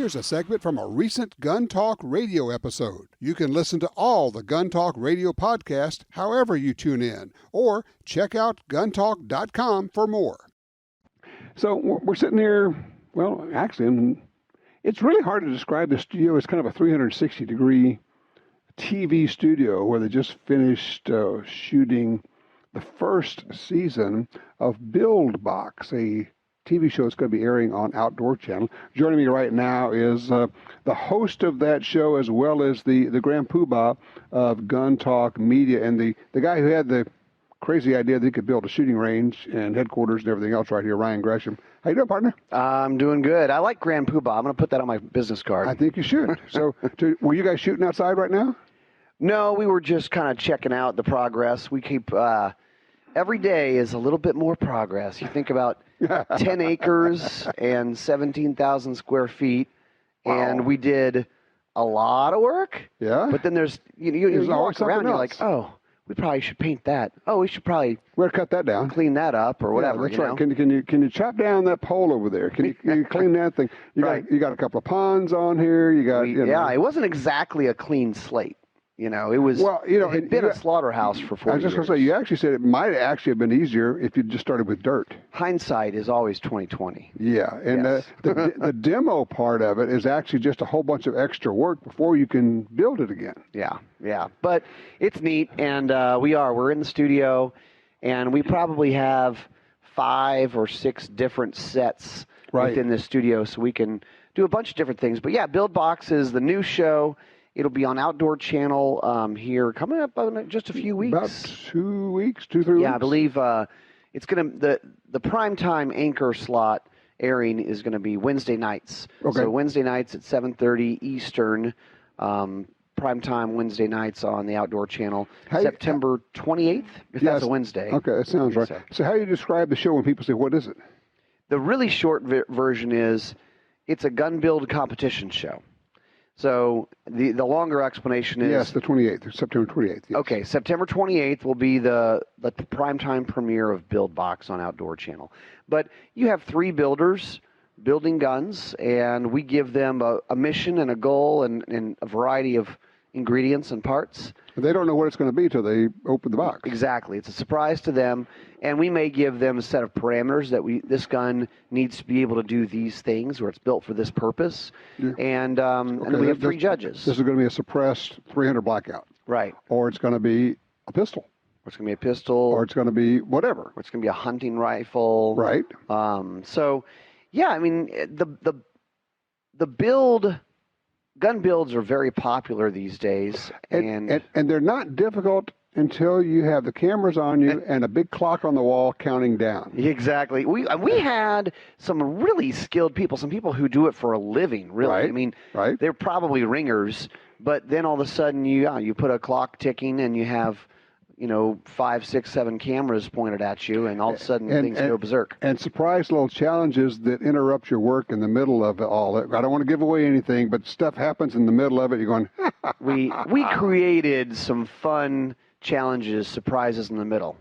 Here's a segment from a recent Gun Talk Radio episode. You can listen to all the Gun Talk Radio podcasts however you tune in, or check out guntalk.com for more. So we're sitting here, well, actually, it's really hard to describe the studio as kind of a 360-degree TV studio where they just finished shooting the first season of Build Box, a TV show that's going to be airing on Outdoor Channel. Joining me right now is the host of that show, as well as the grand poobah of Gun Talk Media, and the guy who had the crazy idea that he could build a shooting range and headquarters and everything else right here, Ryan Gresham. How you doing, partner? I'm doing good. I like grand poobah. I'm going to put that on my business card. I think you should. So were you guys shooting outside right now? No, we were just kind of checking out the progress. We keep every day is a little bit more progress. You think about 10 acres and 17,000 square feet, and we did a lot of work. Yeah. But then there's you walk around, and you're like, oh, we probably should paint that. Oh, we should probably cut that down, clean that up, or whatever. Yeah, that's right. Can you chop down that pole over there? Can you clean that thing? You got a couple of ponds on here. Yeah, it wasn't exactly a clean slate. It was. Well, it'd been a slaughterhouse for 40 years. I was just going to say, you actually said it might actually have been easier if you just started with dirt. Hindsight is always 20/20. Yeah, and yes. the demo part of it is actually just a whole bunch of extra work before you can build it again. Yeah, but it's neat, and we're in the studio, and we probably have 5 or 6 different sets within the studio, so we can do a bunch of different things. But yeah, Build Box is the new show. It'll be on Outdoor Channel here coming up in just a few weeks. About 2 weeks, 2-3 weeks. Yeah, I believe it's going to the primetime anchor slot airing is going to be Wednesday nights. Okay. So Wednesday nights at 7:30 Eastern. Primetime Wednesday nights on the Outdoor Channel. September 28th, if that's a Wednesday. Okay, that sounds right. So how do you describe the show when people say, what is it? The really short version is it's a gun build competition show. So the longer explanation is... Yes, the 28th, September 28th. Yes. Okay, September 28th will be the primetime premiere of Build Box on Outdoor Channel. But you have 3 builders building guns, and we give them a mission and a goal and a variety of ingredients and parts. They don't know what it's going to be until they open the box. Exactly. It's a surprise to them, and we may give them a set of parameters that this gun needs to be able to do these things, or it's built for this purpose. Yeah. And then we have 3 judges. This is going to be a suppressed 300 blackout. Right. Or it's going to be a pistol. Or it's going to be a pistol. Or it's going to be whatever. Or it's going to be a hunting rifle. Right. So, yeah, I mean, the gun builds are very popular these days, and they're not difficult until you have the cameras on you and a big clock on the wall counting down. Exactly. We had some really skilled people, some people who do it for a living. Really, right. I mean, they're probably ringers, but then all of a sudden you put a clock ticking and you have 5, 6, 7 cameras pointed at you, and all of a sudden things go berserk. And surprise little challenges that interrupt your work in the middle of all. I don't want to give away anything, but stuff happens in the middle of it. You're going, we created some fun challenges, surprises in the middle.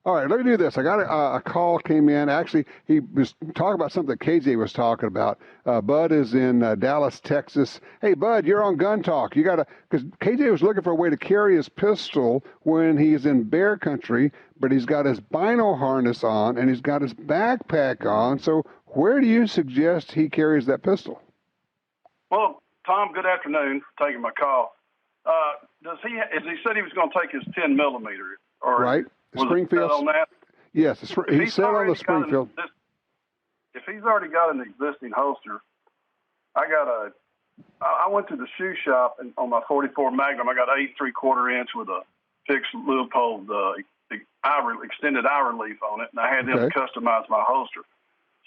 All right, let me do this. I got a call came in. Actually, he was talking about something that KJ was talking about. Bud is in Dallas, Texas. Hey, Bud, you're on Gun Talk. You got to, because KJ was looking for a way to carry his pistol when he's in bear country, but he's got his bino harness on and he's got his backpack on. So where do you suggest he carries that pistol? Well, Tom, good afternoon for taking my call. As he said he was going to take his 10 millimeter, or right. Was Springfield. On that? Yes, he said on the Springfield. If he's already got an existing holster, I went to the shoe shop and on my 44 Magnum. I got 8 3/4 inch with a fixed Leupold extended eye relief on it, and I had them customize my holster.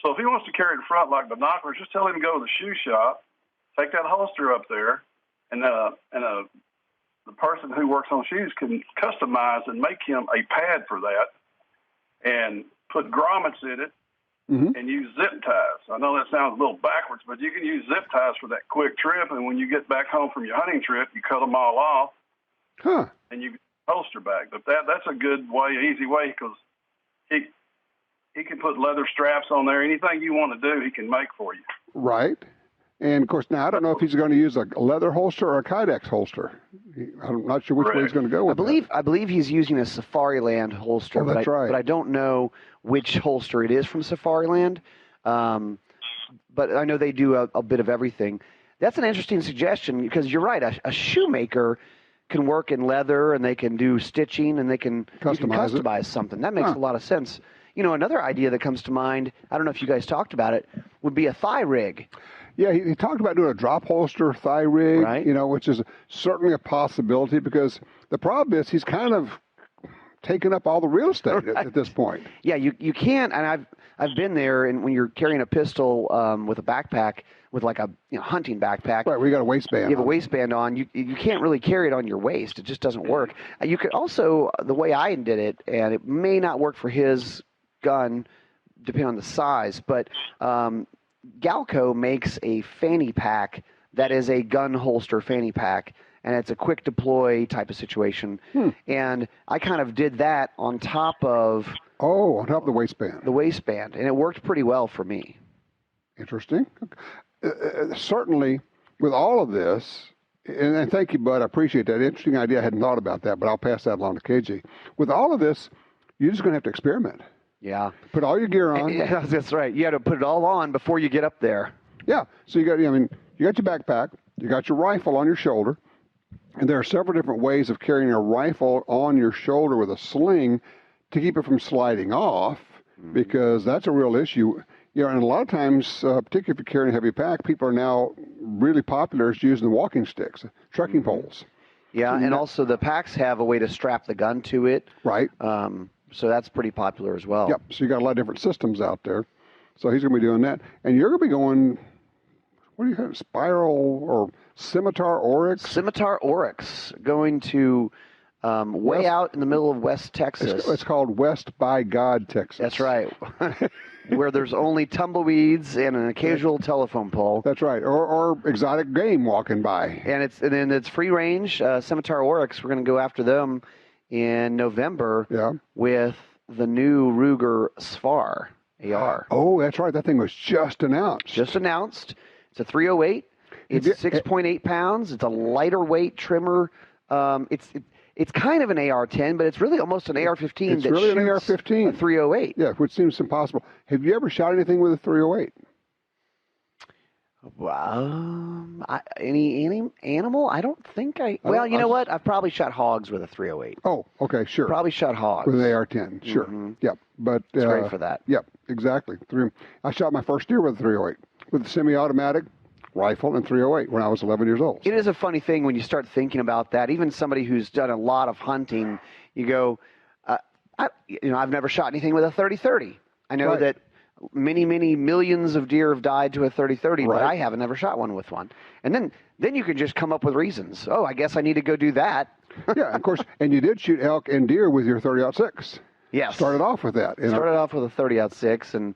So if he wants to carry it in front like binoculars, just tell him to go to the shoe shop, take that holster up there, and the person who works on shoes can customize and make him a pad for that and put grommets in it and use zip ties. I know that sounds a little backwards, but you can use zip ties for that quick trip, and when you get back home from your hunting trip, you cut them all off and you holster back. But that's a good way, easy way, because he can put leather straps on there. Anything you want to do, he can make for you. Right. And, of course, now I don't know if he's going to use a leather holster or a Kydex holster. I'm not sure which way he's going to go with I believe he's using a Safariland holster. Oh, that's right. But I don't know which holster it is from Safariland. But I know they do a bit of everything. That's an interesting suggestion because you're right. A shoemaker can work in leather and they can do stitching and they can customize something. That makes a lot of sense. Another idea that comes to mind, I don't know if you guys talked about it, would be a thigh rig. Yeah, he talked about doing a drop holster thigh rig, right. Which is certainly a possibility because the problem is he's kind of taken up all the real estate at this point. Yeah, you can't, and I've been there, and when you're carrying a pistol with a backpack, with like a hunting backpack. Right, we got a waistband. You have a waistband on. You can't really carry it on your waist. It just doesn't work. You could also, the way I did it, and it may not work for his gun, depending on the size, but Galco makes a fanny pack that is a gun holster fanny pack, and it's a quick deploy type of situation. And I kind of did that on top of the waistband. The waistband, and it worked pretty well for me. Interesting. Certainly, with all of this, and thank you, Bud, I appreciate that. Interesting idea. I hadn't thought about that, but I'll pass that along to KG. With all of this, you're just going to have to experiment. Yeah. Put all your gear on. Yeah, that's right. You got to put it all on before you get up there. Yeah. So you got your backpack, you got your rifle on your shoulder, and there are several different ways of carrying a rifle on your shoulder with a sling to keep it from sliding off, because that's a real issue. And a lot of times, particularly if you're carrying a heavy pack, people are now really popular as using the walking sticks, trekking poles. Yeah, and also the packs have a way to strap the gun to it. Right. So that's pretty popular as well. Yep. So you got a lot of different systems out there. So he's going to be doing that. And you're going to be going, what do you have, Spiral or Scimitar Oryx? Scimitar Oryx, going to way out in the middle of West Texas. It's called West by God, Texas. That's right. Where there's only tumbleweeds and an occasional telephone pole. That's right. Or exotic game walking by. And then it's free range. Scimitar Oryx, we're going to go after them in November with the new Ruger Sfar AR. Oh, that's right. That thing was just announced. It's a 308. It's 6.8 pounds. It's a lighter weight trimmer. It's kind of an AR-10, but it's really almost an AR-15. It's really an AR-15. A 308. Yeah, which seems impossible. Have you ever shot anything with a 308? Any animal? I don't think I. Well, you know what? I've probably shot hogs with a 308. Oh, okay, sure. Probably shot hogs with an AR-10. Sure. Yep. But it's great for that. Yep. Exactly. I shot my first deer with a 308 with a semi-automatic rifle and 308 when I was 11 years old. It is a funny thing when you start thinking about that. Even somebody who's done a lot of hunting, you go, I've never shot anything with a 30-30. I know that many, many millions of deer have died to a 30-30, but I haven't ever shot one with one. And then you can just come up with reasons. Oh, I guess I need to go do that. Yeah, of course. And you did shoot elk and deer with your 30-06. Yes. Started off with that. Started off with a 30-06, and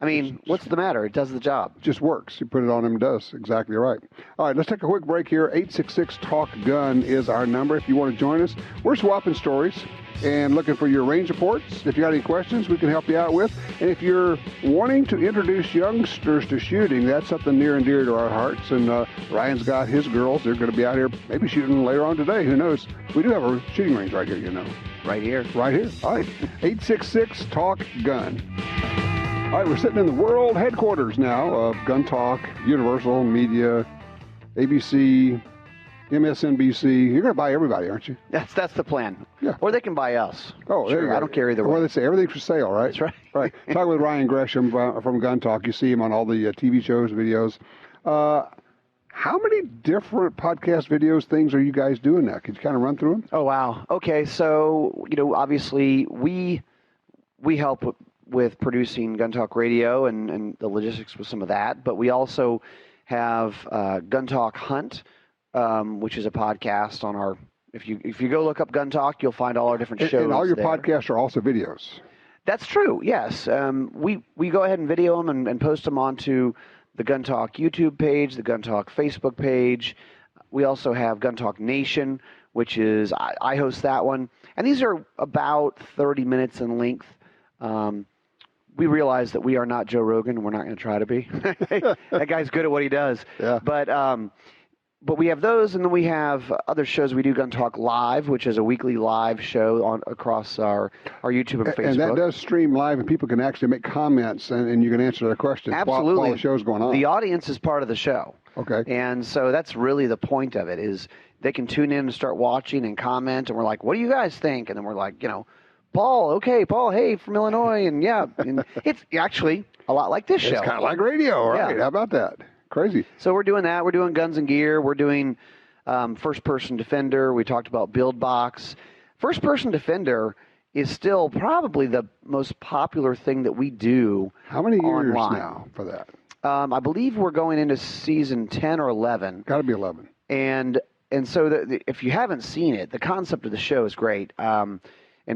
I mean, what's the matter? It does the job. Just works. You put it on him, it does. Exactly right. All right, let's take a quick break here. 866-TALK-GUN is our number if you want to join us. We're swapping stories and looking for your range reports. If you got any questions, we can help you out with. And if you're wanting to introduce youngsters to shooting, that's something near and dear to our hearts. And Ryan's got his girls. They're going to be out here maybe shooting later on today. Who knows? We do have a shooting range right here, you know. Right here. Right here. All right. 866-TALK-GUN. All right, we're sitting in the world headquarters now of Gun Talk, Universal Media, ABC, MSNBC. You're going to buy everybody, aren't you? That's the plan. Yeah. Or they can buy us. Oh, there you go. I don't care either way. Well, they say everything's for sale, right? That's right. Right. Talk with Ryan Gresham from Gun Talk. You see him on all the TV shows, videos. How many different podcast videos, things are you guys doing now? Could you kind of run through them? Oh, wow. Okay, so, obviously we help with producing Gun Talk Radio and the logistics with some of that, but we also have Gun Talk Hunt, which is a podcast on our. If you go look up Gun Talk, you'll find all our different shows. And all your there. podcasts are also videos. That's true. Yes, we go ahead and video them and post them onto the Gun Talk YouTube page, the Gun Talk Facebook page. We also have Gun Talk Nation, which is I host that one, and these are about 30 minutes in length. we realize that we are not Joe Rogan, and we're not going to try to be. That guy's good at what he does. Yeah. But we have those, and then we have other shows. We do Gun Talk Live, which is a weekly live show across our YouTube and Facebook. And that does stream live, and people can actually make comments, and you can answer their questions while the show's going on. The audience is part of the show. Okay. And so that's really the point of it, is they can tune in and start watching and comment, and we're like, what do you guys think? And then we're like, Paul, hey, from Illinois, and yeah. And it's actually a lot like this show. It's kind of like radio, right? Yeah. How about that? Crazy. So we're doing that. We're doing Guns and Gear. We're doing First-Person Defender. We talked about Build Box. First-Person Defender is still probably the most popular thing that we do. How many years online. now for that? I believe we're going into season 10 or 11. Got to be 11. And so if you haven't seen it, the concept of the show is great. And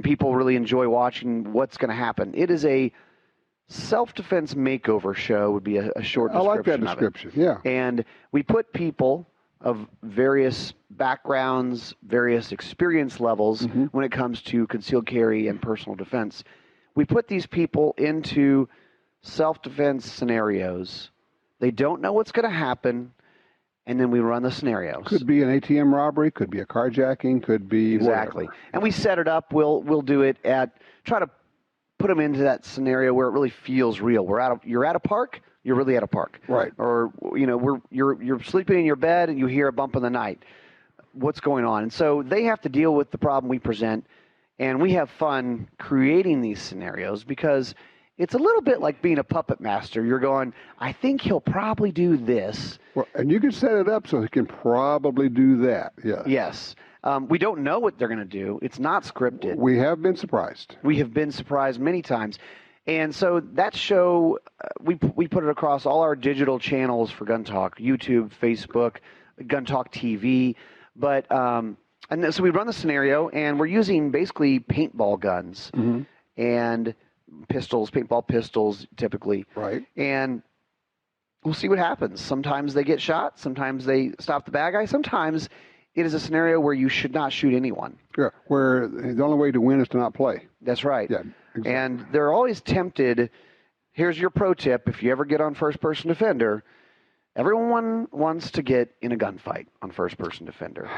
people really enjoy watching what's going to happen. It is a self-defense makeover show, would be a short description. I like that description, yeah. And we put people of various backgrounds, various experience levels when it comes to concealed carry and personal defense. We put these people into self-defense scenarios. They don't know what's going to happen, and then we run the scenarios. Could be an ATM robbery, could be a carjacking, could be exactly. whatever. And we set it up. We'll do it try to put them into that scenario where it really feels real. You're at a park. You're really at a park, right? Or you're sleeping in your bed and you hear a bump in the night. What's going on? And so they have to deal with the problem we present, and we have fun creating these scenarios because it's a little bit like being a puppet master. You're going, I think he'll probably do this. Well, and you can set it up so he can probably do that. Yeah. Yes. We don't know what they're going to do. It's not scripted. We have been surprised. We have been surprised many times. And so that show, we put it across all our digital channels for Gun Talk, YouTube, Facebook, Gun Talk TV. But so we run the scenario, and we're using basically paintball guns and pistols, paintball pistols typically. Right. And we'll see what happens. Sometimes they get shot. Sometimes they stop the bad guy. Sometimes it is a scenario where you should not shoot anyone. Yeah, where the only way to win is to not play. That's right. Yeah, exactly. And they're always tempted. Here's your pro tip. If you ever get on First-Person Defender, everyone wants to get in a gunfight on First-Person Defender.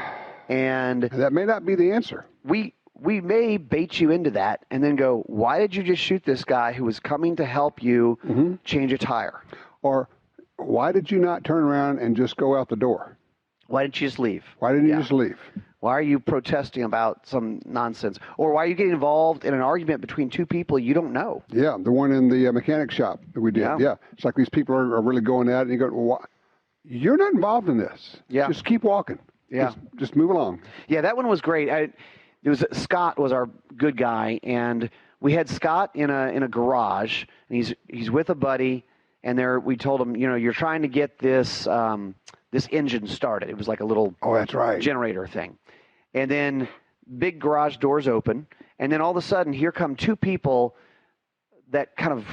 And that may not be the answer. We may bait you into that and then go, why did you just shoot this guy who was coming to help you change a tire? Or why did you not turn around and just go out the door? Why didn't you just leave? Why didn't you just leave? Why are you protesting about some nonsense? Or why are you getting involved in an argument between two people you don't know? Yeah, the one in the mechanic shop that we did. Yeah. It's like these people are really going at it, and you go, well, you're not involved in this. Yeah. Just keep walking. Yeah. Just move along. Yeah, that one was great. Scott was our good guy, and we had Scott in a garage, and he's with a buddy, and we told him, you're trying to get this engine started. It was like a little that's right. generator thing. And then big garage doors open, and then all of a sudden here come two people that kind of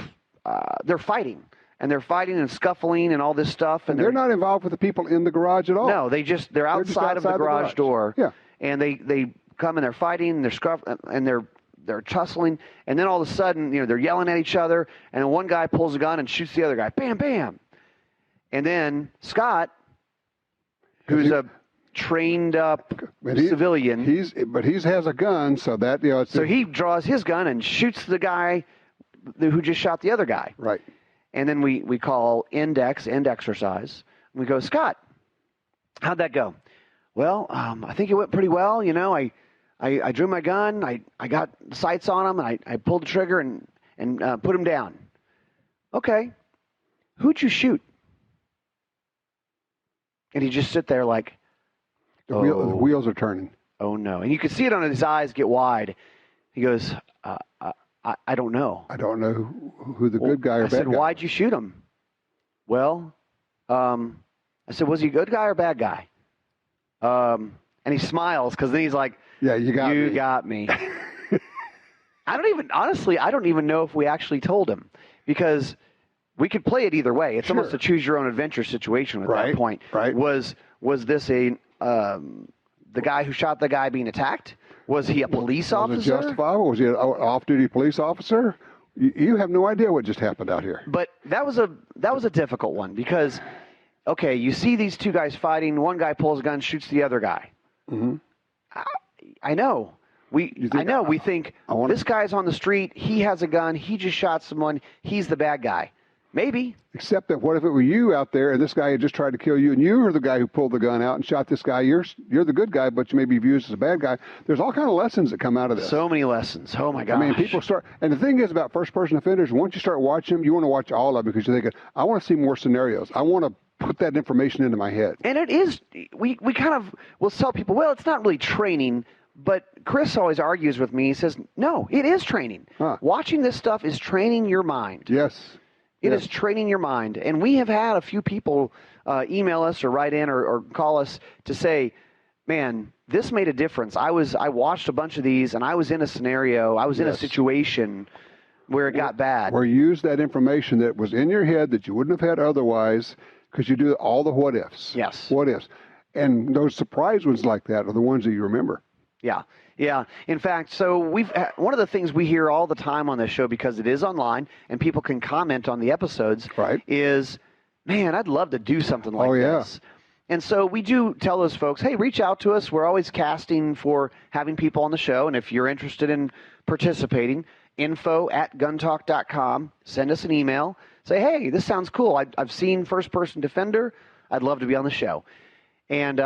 they're fighting. And they're fighting and scuffling and all this stuff. And they're not involved with the people in the garage at all. No, they're outside of the garage door. Yeah. And they come and they're fighting and they're scuffling and they're tussling. And then all of a sudden, they're yelling at each other. And then one guy pulls a gun and shoots the other guy. Bam, bam. And then Scott, who's a trained up civilian. He has a gun, so that so he draws his gun and shoots the guy who just shot the other guy. Right. And then we call end exercise. And we go, Scott, how'd that go? Well, I think it went pretty well. I drew my gun. I got the sights on him, and I pulled the trigger and put him down. Okay. Who'd you shoot? And he just sit there like, the wheels are turning. Oh, no. And you could see it on his eyes get wide. He goes, I don't know. I don't know who the good guy or bad guy. I said, why'd you shoot him? Well, I said, was he a good guy or bad guy? And he smiles because then he's like, yeah, you got me. I don't even know if we actually told him because we could play it either way. It's almost a choose your own adventure situation at that point. Right. Was this the guy who shot the guy being attacked? Was he a police officer? Was it justifiable? Was he an off-duty police officer? You have no idea what just happened out here. But that was a difficult one because, okay, you see these two guys fighting. One guy pulls a gun, shoots the other guy. Mm-hmm. I know. We think this guy's on the street. He has a gun. He just shot someone. He's the bad guy. Maybe. Except that what if it were you out there and this guy had just tried to kill you and you were the guy who pulled the gun out and shot this guy? You're the good guy, but you may be viewed as a bad guy. There's all kind of lessons that come out of this. So many lessons. Oh, my gosh. I mean, people start, and the thing is about first-person offenders, once you start watching them, you want to watch all of them because you're thinking, I want to see more scenarios. I want to put that information into my head. And it is, we kind of will tell people, well, it's not really training. But Chris always argues with me. He says, no, it is training. Watching this stuff is training your mind. Yes. It is training your mind. And we have had a few people email us or write in or call us to say, man, this made a difference. I watched a bunch of these, and I was in a scenario. I was in a situation where it got bad. Where you used that information that was in your head that you wouldn't have had otherwise because you do all the what-ifs. Yes. What-ifs. And those surprise ones like that are the ones that you remember. Yeah. Yeah. In fact, so one of the things we hear all the time on this show, because it is online and people can comment on the episodes, is, man, I'd love to do something like this. And so we do tell those folks, hey, reach out to us. We're always casting for having people on the show. And if you're interested in participating, info@guntalk.com. Send us an email. Say, hey, this sounds cool. I've seen First Person Defender. I'd love to be on the show. And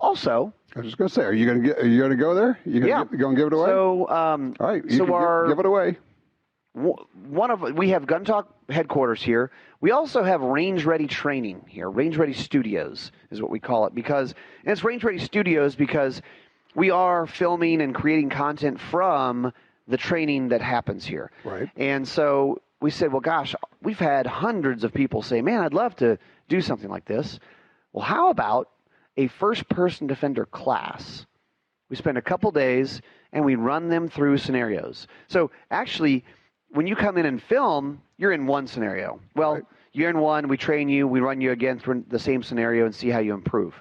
also, I was just going to say, are you going to go there? You going to give it away? So, all right, give it away. We have Gun Talk headquarters here. We also have Range Ready Training here. Range Ready Studios is what we call it and it's Range Ready Studios because we are filming and creating content from the training that happens here. Right. And so we said, well, gosh, we've had hundreds of people say, man, I'd love to do something like this. Well, how about a first-person defender class? We spend a couple days and we run them through scenarios. So actually, when you come in and film, you're in one scenario. Well, you're in one, we train you, we run you again through the same scenario and see how you improve.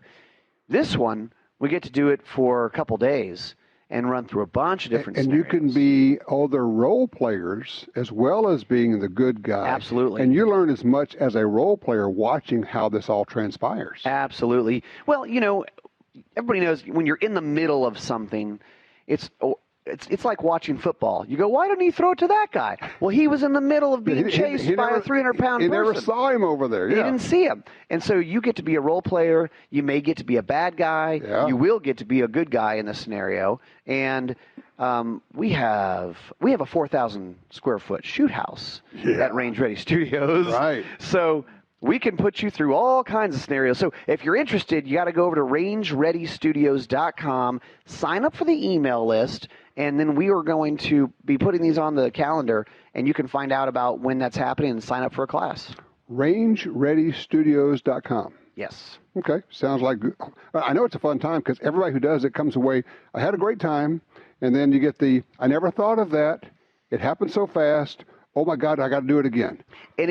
This one, we get to do it for a couple days and run through a bunch of different scenarios. And you can be other role players as well as being the good guy. Absolutely. And you learn as much as a role player watching how this all transpires. Absolutely. Well, everybody knows when you're in the middle of something, it's like watching football. You go, why didn't he throw it to that guy? Well, he was in the middle of being chased by a 300-pound person. He never saw him over there. He didn't see him. And so you get to be a role player. You may get to be a bad guy. Yeah. You will get to be a good guy in this scenario. And we have a 4,000 square foot shoot house at Range Ready Studios. Right. So we can put you through all kinds of scenarios. So if you're interested, you got to go over to rangereadystudios.com, sign up for the email list, and then we are going to be putting these on the calendar, and you can find out about when that's happening and sign up for a class. rangereadystudios.com. Yes. Okay. Sounds like, I know it's a fun time because everybody who does it comes away, I had a great time, and then you get I never thought of that. It happened so fast. Oh my God, I got to do it again. And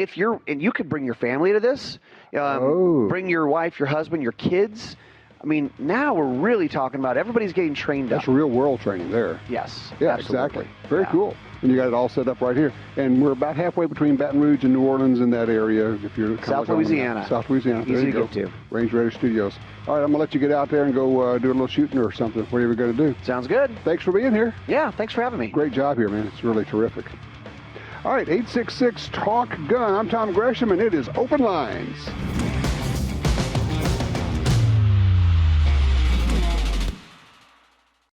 you could bring your family to this, bring your wife, your husband, your kids. I mean, now we're really talking about everybody's getting trained up. That's real world training there. Yes. Yeah, absolutely. Exactly. Very cool. And you got it all set up right here. And we're about halfway between Baton Rouge and New Orleans in that area. If you're South Louisiana. South Louisiana. Easy there you to go. get to. Range Ready Studios. All right, I'm going to let you get out there and go do a little shooting or something, whatever you're going to do. Sounds good. Thanks for being here. Yeah, thanks for having me. Great job here, man. It's really terrific. All right, 866-TALK-GUN. I'm Tom Gresham, and it is Open Lines.